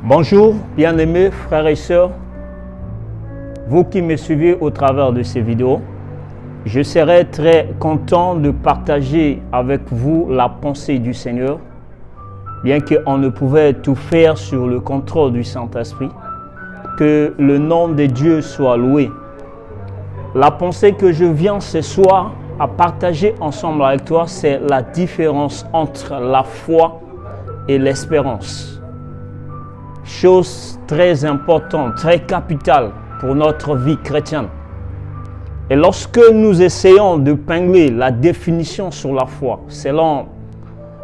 Bonjour, bien-aimés frères et sœurs, vous qui me suivez au travers de ces vidéos, je serai très content de partager avec vous la pensée du Seigneur, bien qu'on ne pouvait tout faire sur le contrôle du Saint-Esprit, que le nom de Dieu soit loué. La pensée que je viens ce soir à partager ensemble avec toi, c'est la différence entre la foi et l'espérance. Chose très importante, très capitale pour notre vie chrétienne. Et lorsque nous essayons de pingler la définition sur la foi, selon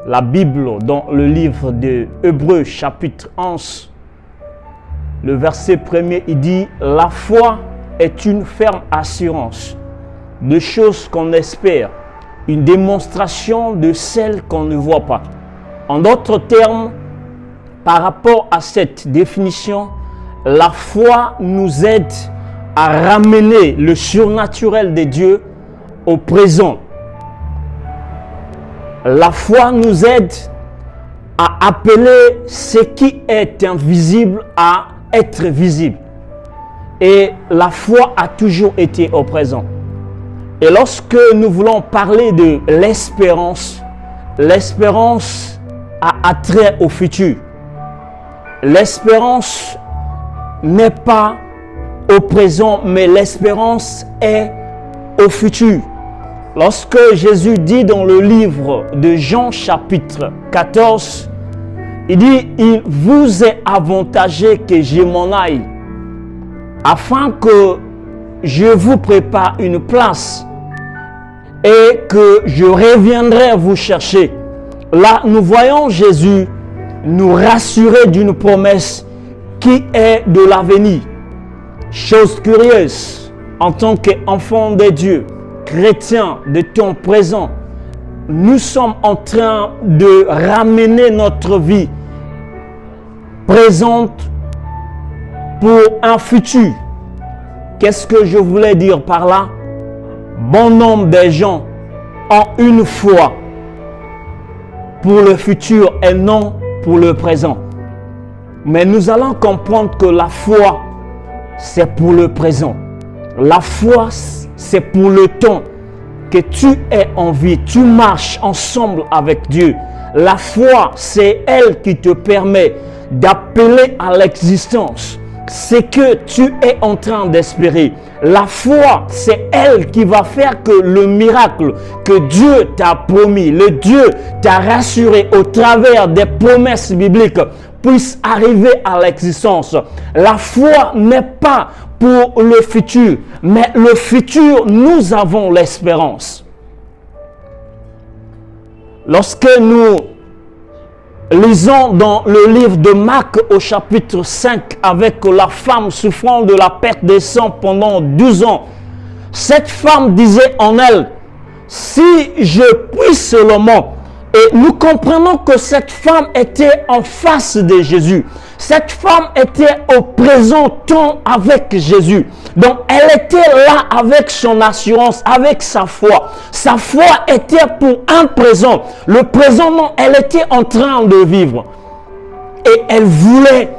la Bible, dans le livre de Hébreux chapitre 11, le verset 1er, il dit « La foi est une ferme assurance de choses qu'on espère, une démonstration de celles qu'on ne voit pas. » En d'autres termes, par rapport à cette définition, la foi nous aide à ramener le surnaturel de Dieu au présent. La foi nous aide à appeler ce qui est invisible à être visible. Et la foi a toujours été au présent. Et lorsque nous voulons parler de l'espérance, l'espérance a attrait au futur. L'espérance n'est pas au présent, mais l'espérance est au futur. Lorsque Jésus dit dans le livre de Jean chapitre 14, il dit « Il vous est avantageux que je m'en aille, afin que je vous prépare une place et que je reviendrai vous chercher. » Là, nous voyons Jésus nous rassurer d'une promesse qui est de l'avenir. Chose curieuse, en tant qu'enfants de Dieu, chrétiens de temps présent, nous sommes en train de ramener notre vie présente pour un futur. Qu'est-ce que je voulais dire par là? Bon nombre de gens ont une foi pour le futur et non pour le présent. Mais nous allons comprendre que la foi, c'est pour le présent. La foi, c'est pour le temps que tu es en vie, tu marches ensemble avec Dieu. La foi, c'est elle qui te permet d'appeler à l'existence ce que tu es en train d'espérer. La foi, c'est elle qui va faire que le miracle que Dieu t'a promis, le Dieu t'a rassuré au travers des promesses bibliques puisse arriver à l'existence. La foi n'est pas pour le futur, mais le futur, nous avons l'espérance. Lorsque nous lisons dans le livre de Marc au chapitre 5 avec la femme souffrant de la perte de sang pendant 12 ans. Cette femme disait en elle, si je puis seulement, et nous comprenons que cette femme était en face de Jésus. Cette femme était au présent temps avec Jésus. Donc, elle était là avec son assurance, avec sa foi. Sa foi était pour un présent. Le présent, non, elle était en train de vivre. Et elle voulait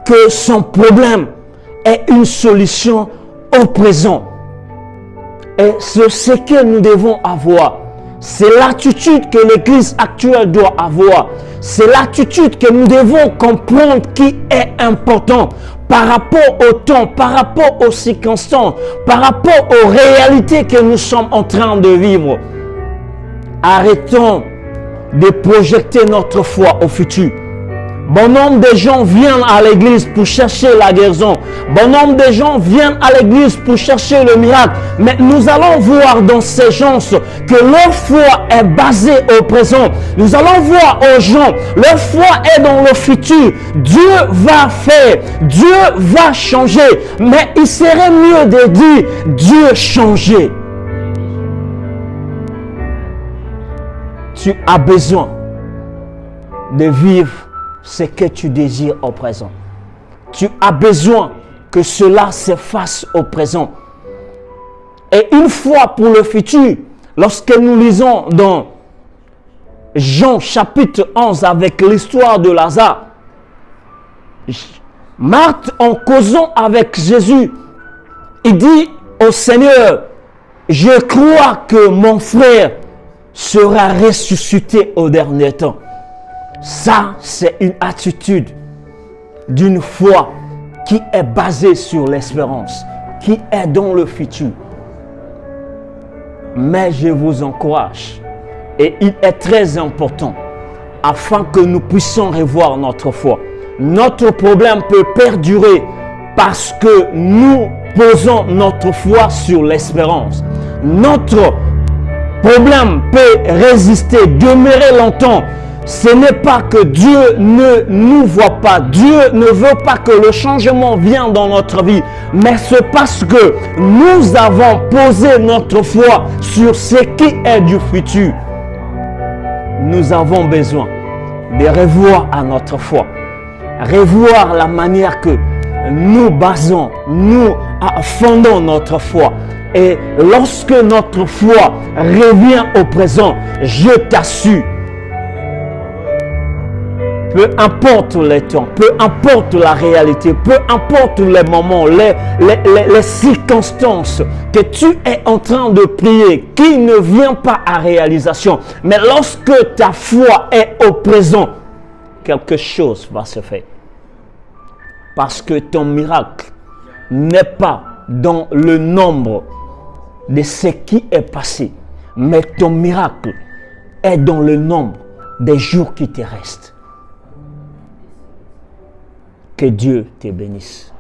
que son problème ait une solution au présent. Et c'est ce que nous devons avoir. C'est l'attitude que l'Église actuelle doit avoir. C'est l'attitude que nous devons comprendre qui est important par rapport au temps, par rapport aux circonstances, par rapport aux réalités que nous sommes en train de vivre. Arrêtons de projeter notre foi au futur. Bon nombre de gens viennent à l'église pour chercher la guérison. Bon nombre de gens viennent à l'église pour chercher le miracle. Mais nous allons voir dans ces gens que leur foi est basée au présent. Nous allons voir aux gens, leur foi est dans le futur. Dieu va faire, Dieu va changer. Mais il serait mieux de dire, Dieu changer. Tu as besoin de vivre ce que tu désires au présent. Tu as besoin que cela s'efface au présent. Et une fois pour le futur, lorsque nous lisons dans Jean chapitre 11 avec l'histoire de Lazare, Marthe, en causant avec Jésus, il dit au Seigneur, je crois que mon frère sera ressuscité au dernier temps. Ça, c'est une attitude d'une foi qui est basée sur l'espérance, qui est dans le futur. Mais je vous encourage, et il est très important, afin que nous puissions revoir notre foi. Notre problème peut perdurer parce que nous posons notre foi sur l'espérance. Notre problème peut résister, demeurer longtemps. Ce n'est pas que Dieu ne nous voit pas. Dieu ne veut pas que le changement vienne dans notre vie. Mais c'est parce que nous avons posé notre foi sur ce qui est du futur. Nous avons besoin de revoir à notre foi. Revoir la manière que nous basons, nous fondons notre foi. Et lorsque notre foi revient au présent, je t'assure, peu importe les temps, peu importe la réalité, peu importe les moments, les circonstances que tu es en train de prier, qui ne vient pas à réalisation, mais lorsque ta foi est au présent, quelque chose va se faire. Parce que ton miracle n'est pas dans le nombre de ce qui est passé, mais ton miracle est dans le nombre des jours qui te restent. Que Dieu te bénisse.